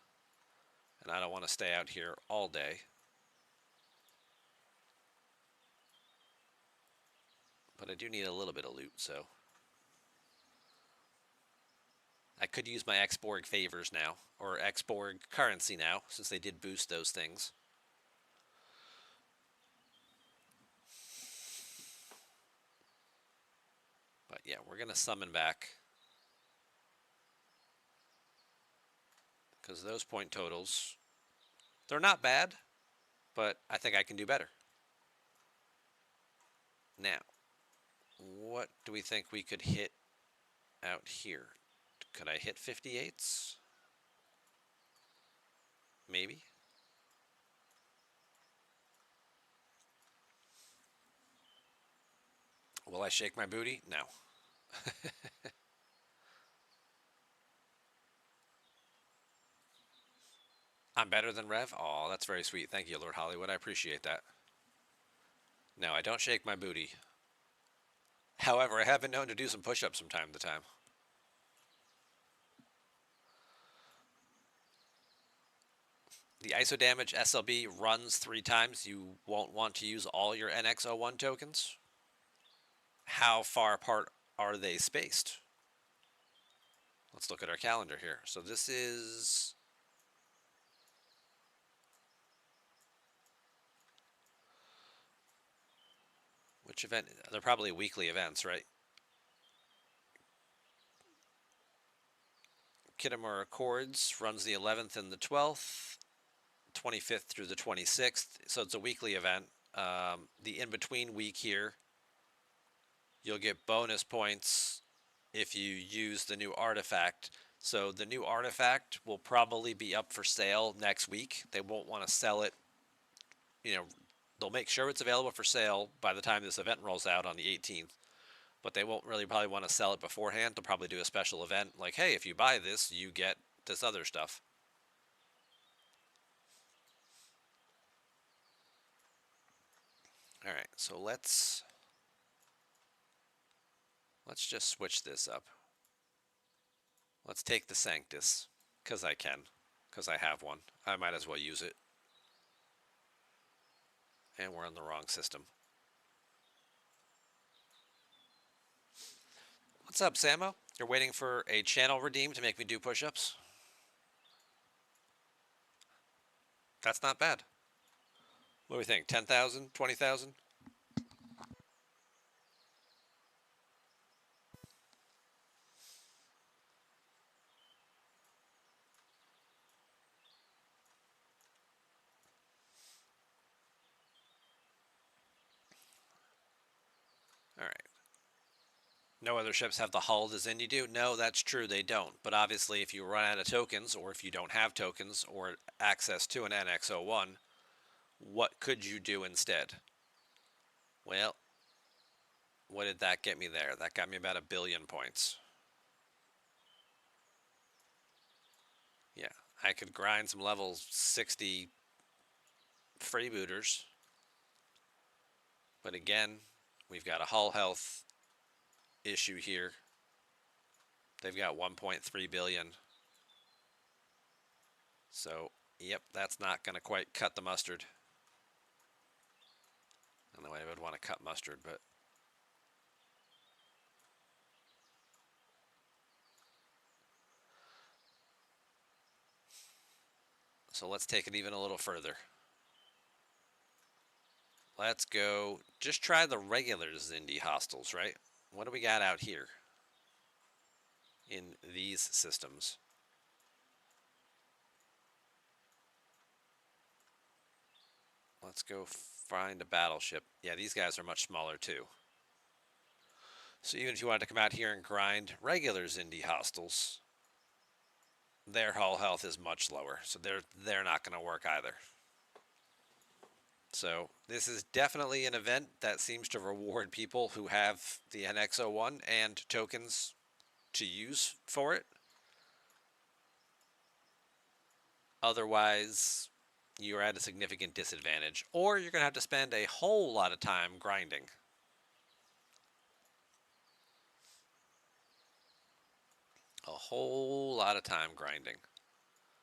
And I don't want to stay out here all day. But I do need a little bit of loot, so I could use my X-Borg favors now, or X-Borg currency now, since they did boost those things. But yeah, we're going to summon back, because those point totals, they're not bad, but I think I can do better. Now, what do we think we could hit out here? Could I hit 58s? Maybe. Will I shake my booty? No. I'm better than Rev? Oh, that's very sweet. Thank you, Lord Hollywood. I appreciate that. No, I don't shake my booty. However, I have been known to do some push-ups from time to time. The ISO damage SLB runs 3 times. You won't want to use all your NX01 tokens. How far apart are they spaced? Let's look at our calendar here. So this is... Which event? They're probably weekly events, right? Khitomer Accords runs the 11th and the 12th, 25th through the 26th. So it's a weekly event. The in-between week here, you'll get bonus points if you use the new artifact. So the new artifact will probably be up for sale next week. They won't want to sell it, they'll make sure it's available for sale by the time this event rolls out on the 18th. But they won't really probably want to sell it beforehand. They'll probably do a special event like, hey, if you buy this, you get this other stuff. All right, so let's just switch this up. Let's take the Sanctus, because I can, because I have one. I might as well use it. And we're in the wrong system. What's up, Samo? You're waiting for a channel redeem to make me do push-ups? That's not bad. What do we think? 10,000? 20,000? All right. No other ships have the hull as Indy do? No, that's true, they don't. But obviously, if you run out of tokens, or if you don't have tokens, or access to an NX01, what could you do instead? Well, what did that get me there? That got me about 1 billion points. Yeah, I could grind some level 60 freebooters. But again, we've got a hull health issue here. They've got 1.3 billion. So, yep, that's not going to quite cut the mustard. I don't know why I would want to cut mustard, but... So let's take it even a little further. Let's go, just try the regular Xindi hostels, right? What do we got out here in these systems? Let's go find a battleship. Yeah, these guys are much smaller too. So even if you wanted to come out here and grind regular Xindi hostels, their hull health is much lower, so they're not going to work either. So this is definitely an event that seems to reward people who have the NX01 and tokens to use for it. Otherwise, you're at a significant disadvantage, or you're going to have to spend a whole lot of time grinding. A whole lot of time grinding.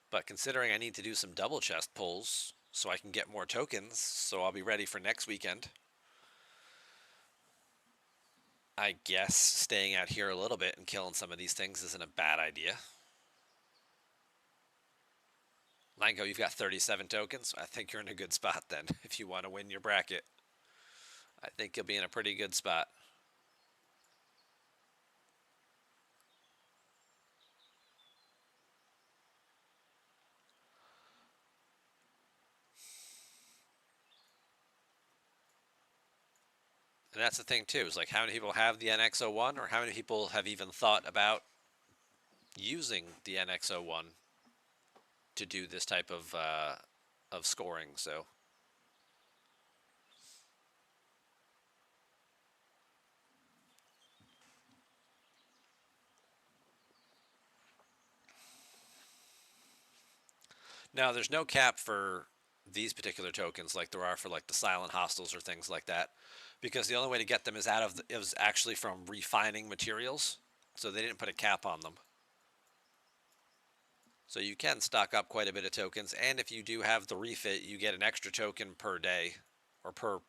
But considering I need to do some double chest pulls so I can get more tokens, so I'll be ready for next weekend. I guess staying out here a little bit and killing some of these things isn't a bad idea. Lanko, you've got 37 tokens. I think you're in a good spot then if you want to win your bracket. I think you'll be in a pretty good spot. And that's the thing too, is like how many people have the NX01 or how many people have even thought about using the NX01 to do this type of scoring. So now there's no cap for these particular tokens like there are for like the silent hostiles or things like that, because the only way to get them is is actually from refining materials. So they didn't put a cap on them. So you can stock up quite a bit of tokens, and if you do have the refit, you get an extra token per day, or per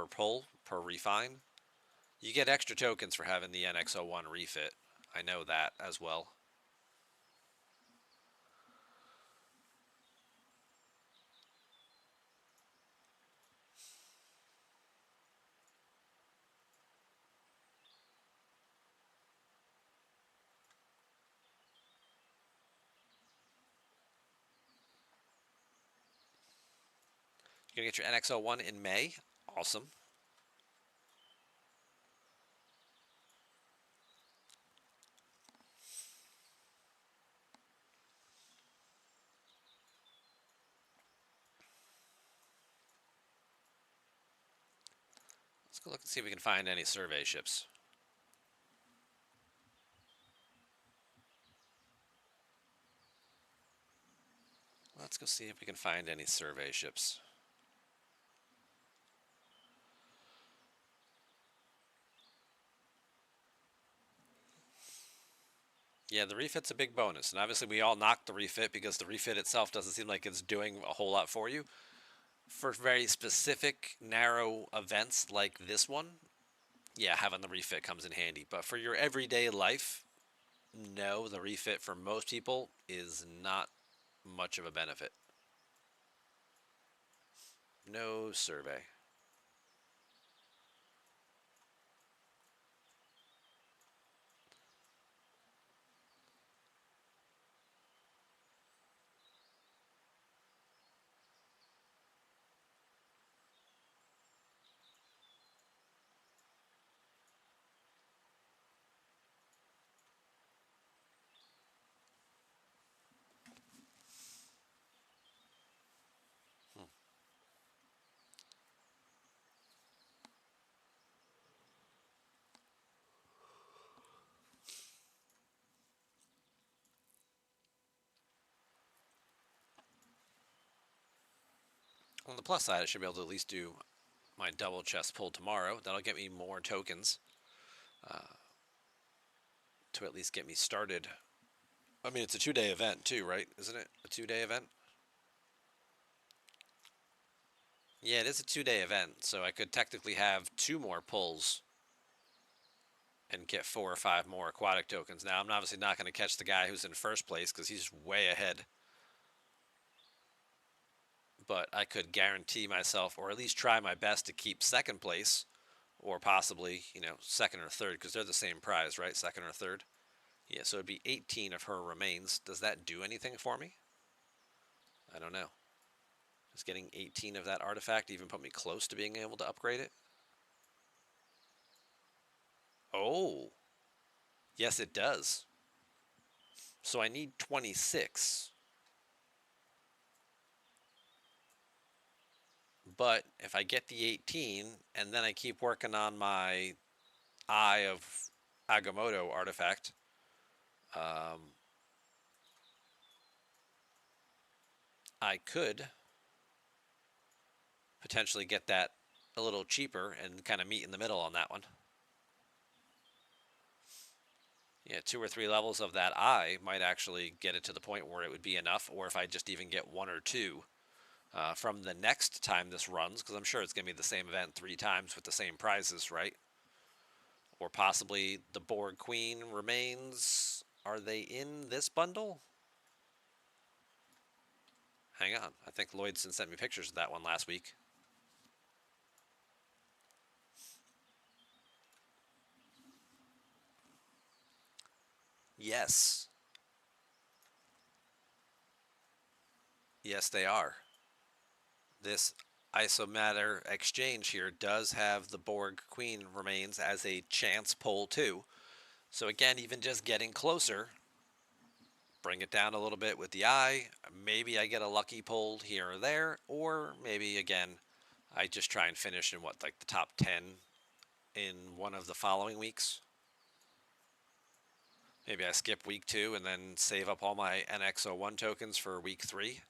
pull, per refine. You get extra tokens for having the NX01 refit. I know that as well. You're going to get your NX01 in May. Awesome. Let's go look and see if we can find any survey ships. Let's go see if we can find any survey ships. Yeah, the refit's a big bonus, and obviously we all knocked the refit because the refit itself doesn't seem like it's doing a whole lot for you. For very specific, narrow events like this one, yeah, having the refit comes in handy. But for your everyday life, no, the refit for most people is not much of a benefit. No survey. On the plus side, I should be able to at least do my double chest pull tomorrow. That'll get me more tokens to at least get me started. I mean, it's a 2-day event too, right? Isn't it a 2-day event? Yeah, it is a 2-day event, so I could technically have 2 more pulls and get 4 or 5 more aquatic tokens. Now, I'm obviously not going to catch the guy who's in first place because he's way ahead. But I could guarantee myself, or at least try my best to keep second place, or possibly, second or third, because they're the same prize, right? Second or third. Yeah, so it'd be 18 of her remains. Does that do anything for me? I don't know. Does getting 18 of that artifact even put me close to being able to upgrade it? Oh, yes, it does. So I need 26. But if I get the 18 and then I keep working on my Eye of Agamotto artifact, I could potentially get that a little cheaper and kind of meet in the middle on that one. Yeah, 2 or 3 levels of that eye might actually get it to the point where it would be enough, or if I just even get 1 or 2 from the next time this runs, because I'm sure it's going to be the same event 3 times with the same prizes, right? or possibly the Borg Queen remains. Are they in this bundle? Hang on. I think Lloydson sent me pictures of that one last week. Yes. Yes, they are. This isomatter exchange here does have the Borg Queen remains as a chance pull too. So again, even just getting closer, bring it down a little bit with the eye. Maybe I get a lucky pull here or there, or maybe again, I just try and finish in what, like the top 10 in one of the following weeks. Maybe I skip week 2 and then save up all my NX01 tokens for week 3.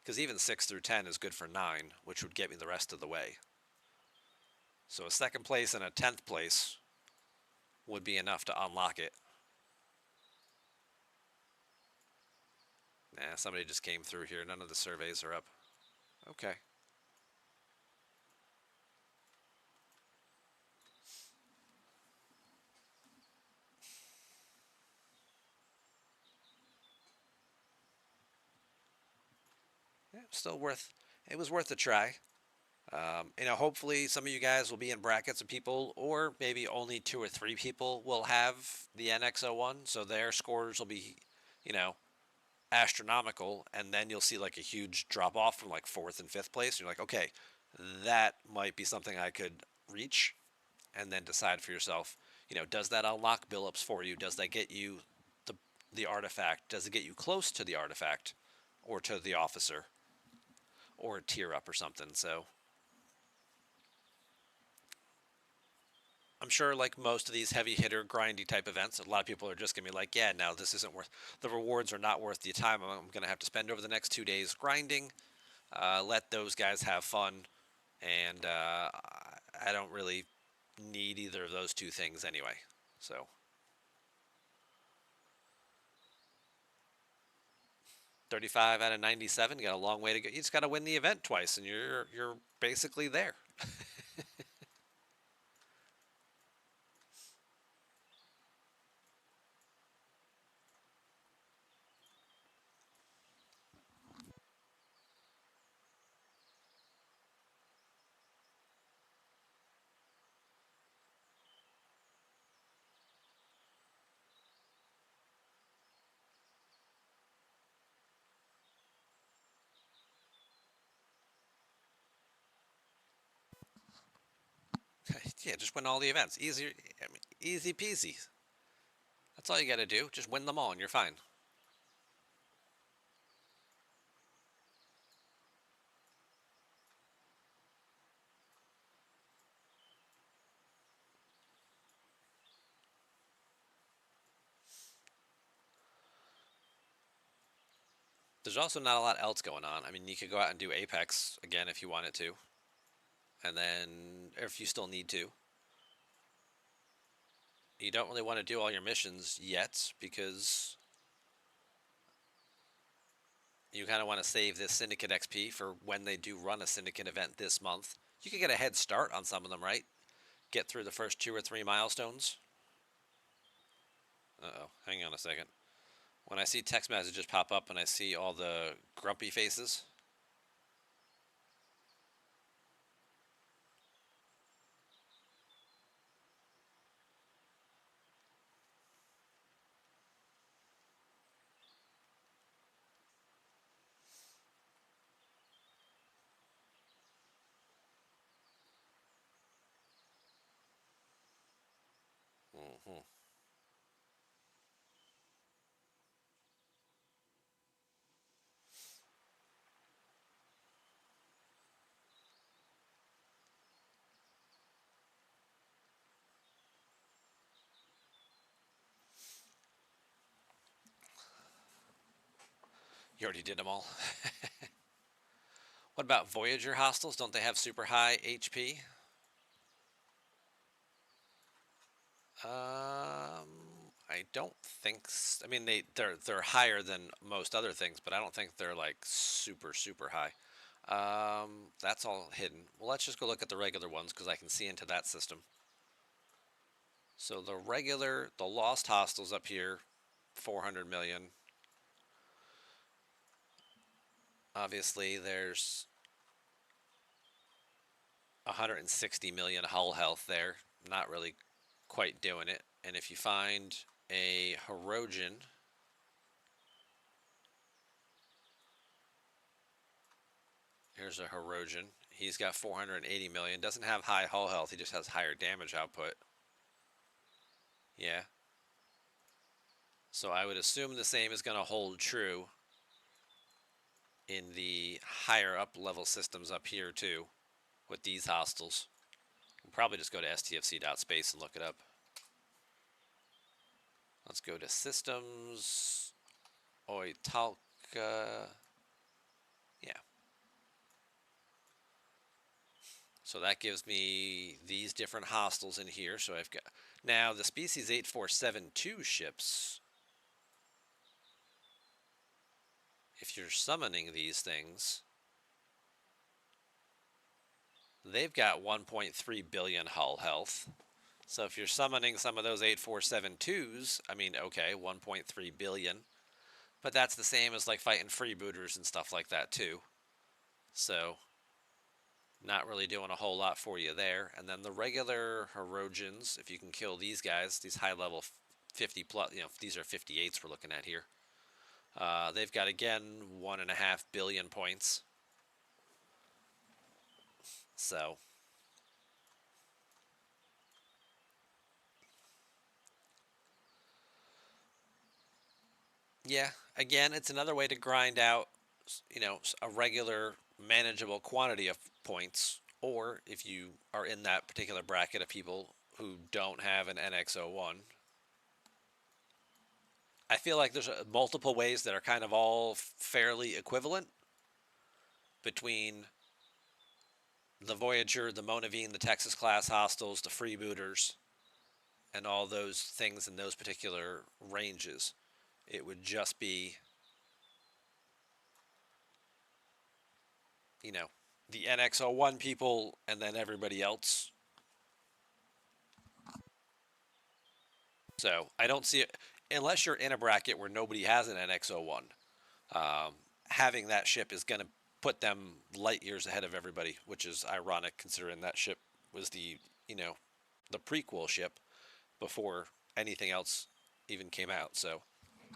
Because even 6 through 10 is good for 9, which would get me the rest of the way. So a 2nd place and a 10th place would be enough to unlock it. Nah, somebody just came through here. None of the surveys are up. Okay. Yeah, still worth. It was worth a try. Hopefully some of you guys will be in brackets of people, or maybe only 2 or 3 people will have the NX01, so their scores will be, astronomical, and then you'll see like a huge drop off from like 4th and 5th place. And you're like, okay, that might be something I could reach, and then decide for yourself, does that unlock bill-ups for you? Does that get you the artifact? Does it get you close to the artifact, or to the officer, or a tier up or something? So I'm sure, like most of these heavy hitter grindy type events, a lot of people are just gonna be like, yeah, no, this isn't worth, the rewards are not worth the time I'm gonna have to spend over the next 2 days grinding. Let those guys have fun, and I don't really need either of those two things anyway. So 35 out of 97, you got a long way to go. You just got to win the event twice, and you're basically there. Yeah, just win all the events. Easy peasy. That's all you got to do. Just win them all, and you're fine. There's also not a lot else going on. I mean, you could go out and do Apex again if you wanted to, and then if you still need to. You don't really want to do all your missions yet because you kind of want to save this Syndicate XP for when they do run a Syndicate event this month. You could get a head start on some of them, right? Get through the first 2 or 3 milestones. Uh-oh, hang on a second. When I see text messages pop up and I see all the grumpy faces. Mm-hmm. You already did them all. What about Voyager hostiles? Don't they have super high HP? I don't think. I mean, they're higher than most other things, but I don't think they're like super high. That's all hidden. Well, let's just go look at the regular ones because I can see into that system. So the lost hostiles up here, 400 million. Obviously, there's 160 million hull health there. Not really quite doing it. And if you find a Hirogen, here's a Hirogen. He's got 480 million. Doesn't have high hull health. He just has higher damage output. Yeah. So I would assume the same is going to hold true in the higher up level systems up here too with these hostiles. We'll probably just go to stfc.space and look it up. Let's go to systems. Oitalka. Yeah. So that gives me these different hostiles in here. So I've got now the species 8472 ships. If you're summoning these things, they've got 1.3 billion hull health. So if you're summoning some of those 8472s, I mean, okay, 1.3 billion. But that's the same as like fighting freebooters and stuff like that too. So not really doing a whole lot for you there. And then the regular Hirogens, if you can kill these guys, these high level 50 plus, these are 58s we're looking at here. They've got, again, 1.5 billion points. So yeah, again, it's another way to grind out, a regular manageable quantity of points. Or if you are in that particular bracket of people who don't have an NX-01, I feel like there's multiple ways that are kind of all fairly equivalent between the Voyager, the Monaveen, the Texas class hostiles, the freebooters, and all those things in those particular ranges. It would just be, the NX-01 people and then everybody else. So I don't see it, unless you're in a bracket where nobody has an NX-01. Having that ship is going to put them light years ahead of everybody, which is ironic considering that ship was the prequel ship before anything else even came out. So